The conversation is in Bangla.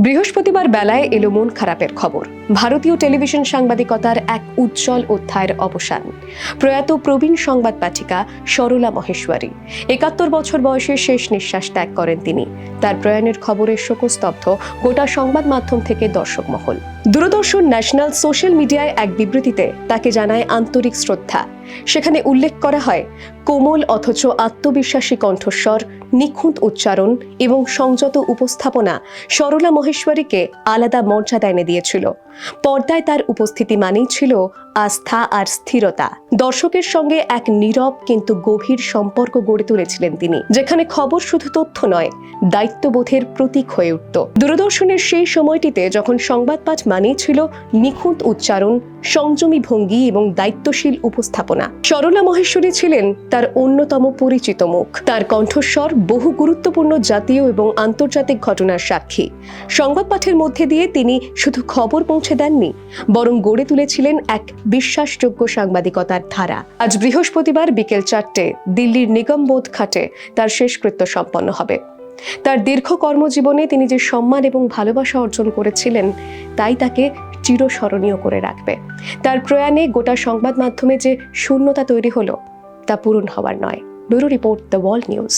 বৃহস্পতিবার বেলায় এলো মন খারাপের খবর। ভারতীয় টেলিভিশন সাংবাদিকতার এক উজ্জ্বল অধ্যায়ের অবসান। প্রয়াত প্রবীণ সংবাদ পাঠিকা সরলা মহেশ্বরী ৭১ বছর বয়সে শেষ নিঃশ্বাস ত্যাগ করেন তিনি। তার প্রয়াণের খবরে শোকস্তব্ধ গোটা সংবাদ মাধ্যম থেকে দর্শক মহল। দূরদর্শন ন্যাশনাল সোশ্যাল মিডিয়ায় এক বিবৃতিতে তাকে জানায় আন্তরিক শ্রদ্ধা। সেখানে উল্লেখ করা হয়, কোমল অথচ আত্মবিশ্বাসী কণ্ঠস্বর, নিখুঁত উচ্চারণ এবং সংযত উপস্থাপনা সরলা মহেশ্বরীকে আলাদা মর্যাদা এনে দিয়েছিল। পর্দায় তার উপস্থিতি মানেই ছিল আস্থা আর স্থিরতা। দর্শকের সঙ্গে এক নীরব কিন্তু গভীর সম্পর্ক গড়ে তুলেছিলেন তিনি, যেখানে খবর শুধু তথ্য নয়, দায়িত্ববোধের প্রতীক হয়ে উঠত। দূরদর্শনের সেই সময়টিতে যখন সংবাদ পাঠ মানেই ছিল নিখুঁত উচ্চারণ, সংযমী ভঙ্গি এবং দায়িত্বশীল উপস্থাপনা, সরলা মহেশ্বরী ছিলেন তার অন্যতম পরিচিত মুখ। তার কণ্ঠস্বর বহু গুরুত্বপূর্ণ জাতীয় এবং আন্তর্জাতিক ঘটনার সাক্ষী। সংবাদ পাঠের মধ্যে দিয়ে তিনি শুধু খবর পৌঁছে দেননি, বরং গড়ে তুলেছিলেন এক বিশ্বাসযোগ্য সাংবাদিকতার ধারা। আজ বৃহস্পতিবার বিকেল ৪টে দিল্লির নিগমবোধ ঘাটে তার শেষকৃত্য সম্পন্ন হবে। তার দীর্ঘ কর্মজীবনে তিনি যে সম্মান এবং ভালোবাসা অর্জন করেছিলেন, তাই তাকে চিরস্মরণীয় করে রাখবে। তার প্রয়াণে গোটা সংবাদ মাধ্যমে যে শূন্যতা তৈরি হলো, তা পূরণ হওয়ার নয়। Bureau report, the world news.